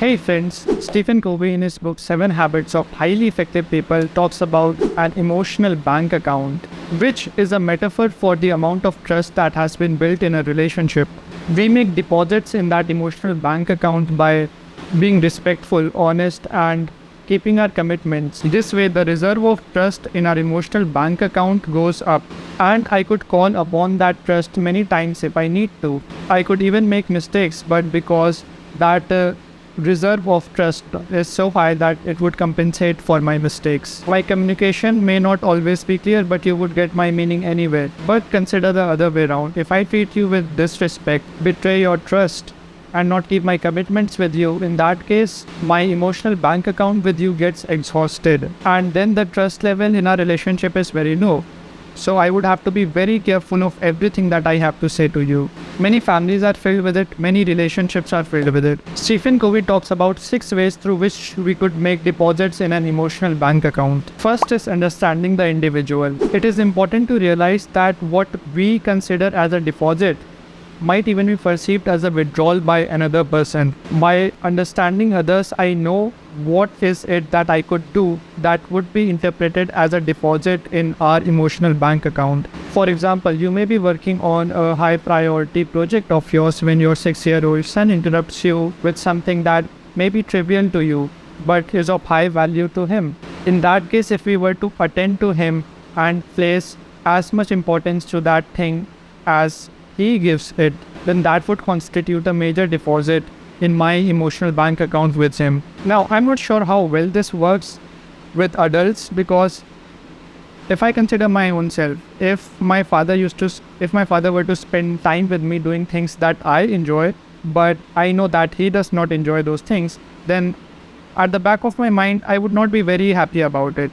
Hey friends, Stephen Covey in his book 7 Habits of Highly Effective People talks about an emotional bank account, which is a metaphor for the amount of trust that has been built in a relationship. We make deposits in that emotional bank account by being respectful, honest, and keeping our commitments. This way, the reserve of trust in our emotional bank account goes up, and I could call upon that trust many times if I need to. I could even make mistakes, but because that reserve of trust is so high that it would compensate for my mistakes. My communication may not always be clear, but you would get my meaning anyway. But consider the other way around. If I treat you with disrespect, betray your trust, and not keep my commitments with you, in that case, my emotional bank account with you gets exhausted. And then the trust level in our relationship is very low. So I would have to be very careful of everything that I have to say to you. Many families are filled with it, many relationships are filled with it. Stephen Covey talks about 6 ways through which we could make deposits in an emotional bank account. First is understanding the individual. It is important to realize that what we consider as a deposit might even be perceived as a withdrawal by another person. By understanding others, I know what is it that I could do that would be interpreted as a deposit in our emotional bank account. For example, you may be working on a high priority project of yours when your 6-year-old son interrupts you with something that may be trivial to you but is of high value to him. In that case, if we were to attend to him and place as much importance to that thing as he gives it, then that would constitute a major deposit in my emotional bank account with him. Now, I'm not sure how well this works with adults, because if I consider my own self, if my father were to spend time with me doing things that I enjoy, but I know that he does not enjoy those things, then at the back of my mind, I would not be very happy about it.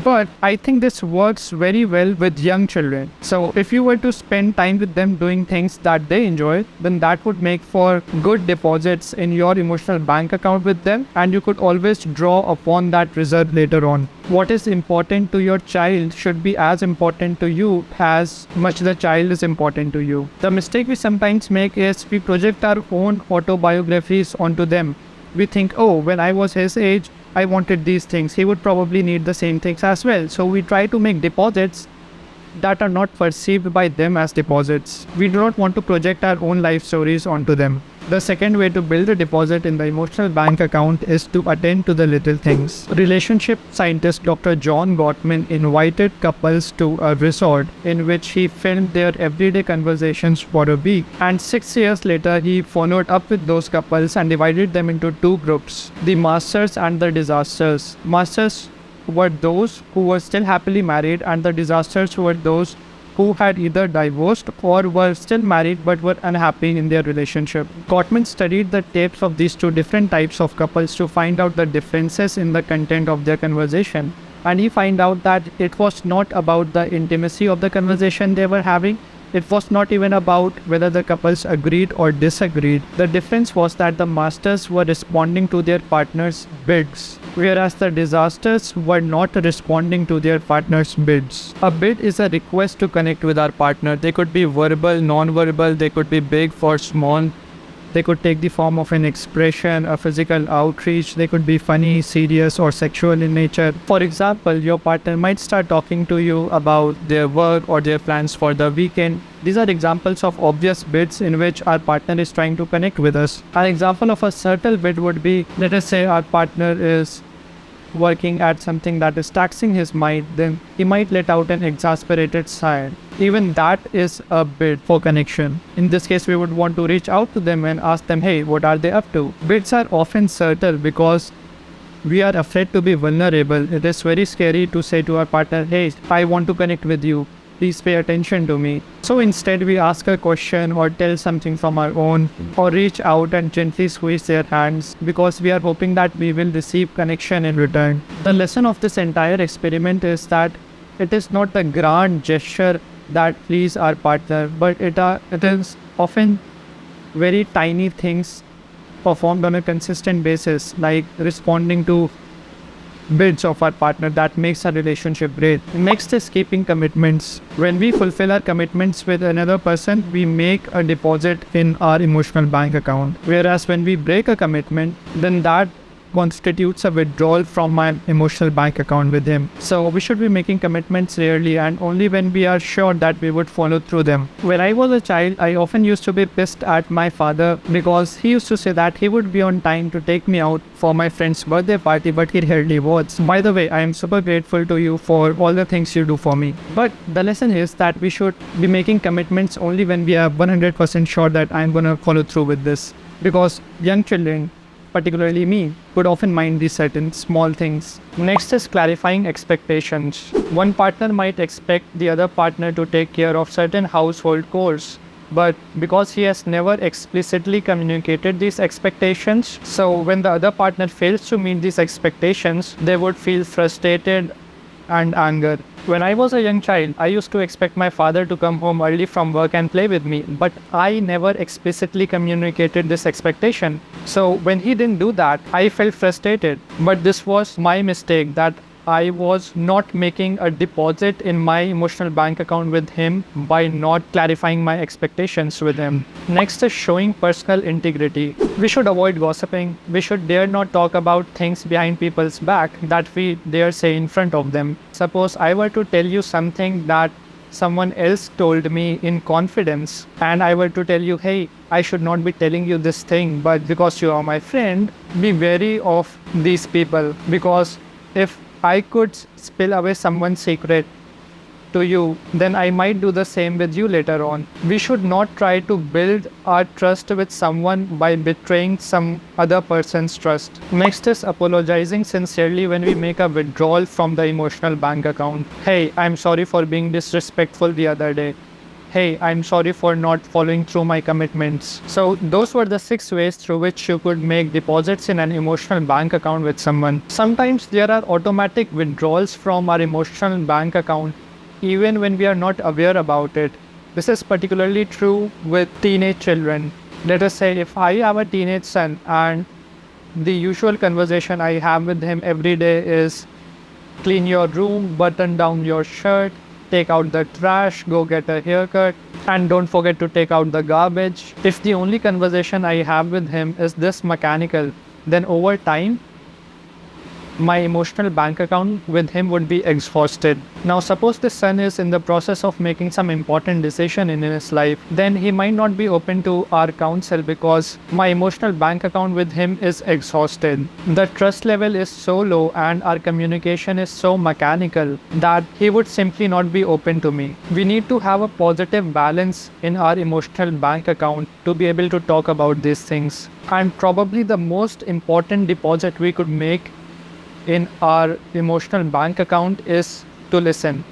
But I think this works very well with young children. So if you were to spend time with them doing things that they enjoy, then that would make for good deposits in your emotional bank account with them, and you could always draw upon that reserve later on. What is important to your child should be as important to you as much the child is important to you. The mistake we sometimes make is we project our own autobiographies onto them. We think, oh, when I was his age, I wanted these things. He would probably need the same things as well. So we try to make deposits that are not perceived by them as deposits. We do not want to project our own life stories onto them. The second way to build a deposit in the emotional bank account is to attend to the little things. Relationship scientist Dr. John Gottman invited couples to a resort in which he filmed their everyday conversations for a week. And 6 years later, he followed up with those couples and divided them into 2 groups: the masters and the disasters. Masters were those who were still happily married, and the disasters were those who had either divorced or were still married but were unhappy in their relationship. Gottman studied the tapes of these 2 different types of couples to find out the differences in the content of their conversation. And he found out that it was not about the intimacy of the conversation they were having. It was not even about whether the couples agreed or disagreed. The difference was that the masters were responding to their partner's bids, whereas the disasters were not responding to their partner's bids. A bid is a request to connect with our partner. They could be verbal, non-verbal, they could be big or small. They could take the form of an expression, a physical outreach. They could be funny, serious, or sexual in nature. For example, your partner might start talking to you about their work or their plans for the weekend. These are examples of obvious bids in which our partner is trying to connect with us. An example of a subtle bid would be, let us say our partner is working at something that is taxing his mind, then he might let out an exasperated sigh. Even that is a bid for connection. In this case, we would want to reach out to them and ask them, hey, what are they up to? Bids are often subtle because we are afraid to be vulnerable. It is very scary to say to our partner, hey, I want to connect with you. Please pay attention to me. So instead, we ask a question or tell something from our own, or reach out and gently squeeze their hands, because we are hoping that we will receive connection in return. The lesson of this entire experiment is that it is not a grand gesture that please our partner, but it is often very tiny things performed on a consistent basis, like responding to bits of our partner that makes our relationship great. Next is keeping commitments. When we fulfill our commitments with another person, we make a deposit in our emotional bank account. Whereas when we break a commitment, then that constitutes a withdrawal from my emotional bank account with him. So we should be making commitments rarely and only when we are sure that we would follow through them. When I was a child, I often used to be pissed at my father because he used to say that he would be on time to take me out for my friend's birthday party, but he rarely was. By the way, I am super grateful to you for all the things you do for me. But the lesson is that we should be making commitments only when we are 100% sure that I'm gonna follow through with this. Because young children, particularly me, would often mind these certain small things. Next is clarifying expectations. One partner might expect the other partner to take care of certain household chores, but because he has never explicitly communicated these expectations, so when the other partner fails to meet these expectations, they would feel frustrated and anger. When I was a young child, I used to expect my father to come home early from work and play with me, but I never explicitly communicated this expectation. So when he didn't do that, I felt frustrated. But this was my mistake, that I was not making a deposit in my emotional bank account with him by not clarifying my expectations with him. Next is showing personal integrity. We should avoid gossiping. We should dare not talk about things behind people's back that we dare say in front of them. Suppose I were to tell you something that someone else told me in confidence, and I were to tell you, hey, I should not be telling you this thing, but because you are my friend, be wary of these people, because if I could spill away someone's secret to you, then I might do the same with you later on. We should not try to build our trust with someone by betraying some other person's trust. Next is apologizing sincerely when we make a withdrawal from the emotional bank account. Hey, I'm sorry for being disrespectful the other day. Hey, I'm sorry for not following through my commitments. So those were the 6 ways through which you could make deposits in an emotional bank account with someone. Sometimes there are automatic withdrawals from our emotional bank account even when we are not aware about it. This is particularly true with teenage children. Let us say if I have a teenage son and the usual conversation I have with him every day is clean your room, button down your shirt, take out the trash, go get a haircut, and don't forget to take out the garbage. If the only conversation I have with him is this mechanical, then over time, my emotional bank account with him would be exhausted. Now suppose the son is in the process of making some important decision in his life, then he might not be open to our counsel because my emotional bank account with him is exhausted. The trust level is so low and our communication is so mechanical that he would simply not be open to me. We need to have a positive balance in our emotional bank account to be able to talk about these things. And probably the most important deposit we could make in our emotional bank account is to listen.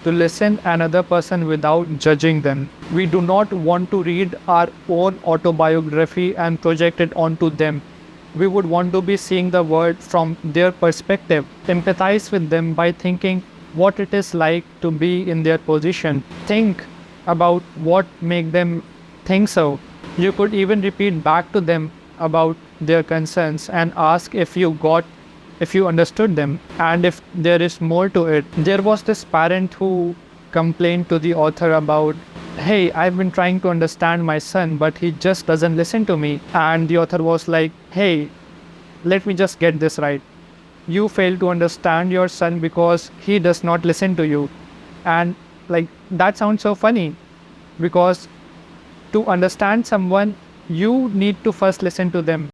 To listen another person without judging them. We do not want to read our own autobiography and project it onto them. We would want to be seeing the world from their perspective. Empathize with them by thinking what it is like to be in their position. Think about what make them think so. You could even repeat back to them about their concerns and ask if you understood them and if there is more to it. There was this parent who complained to the author about, hey, I've been trying to understand my son, but he just doesn't listen to me. And the author was like, hey, let me just get this right. You fail to understand your son because he does not listen to you. And like, that sounds so funny because to understand someone, you need to first listen to them.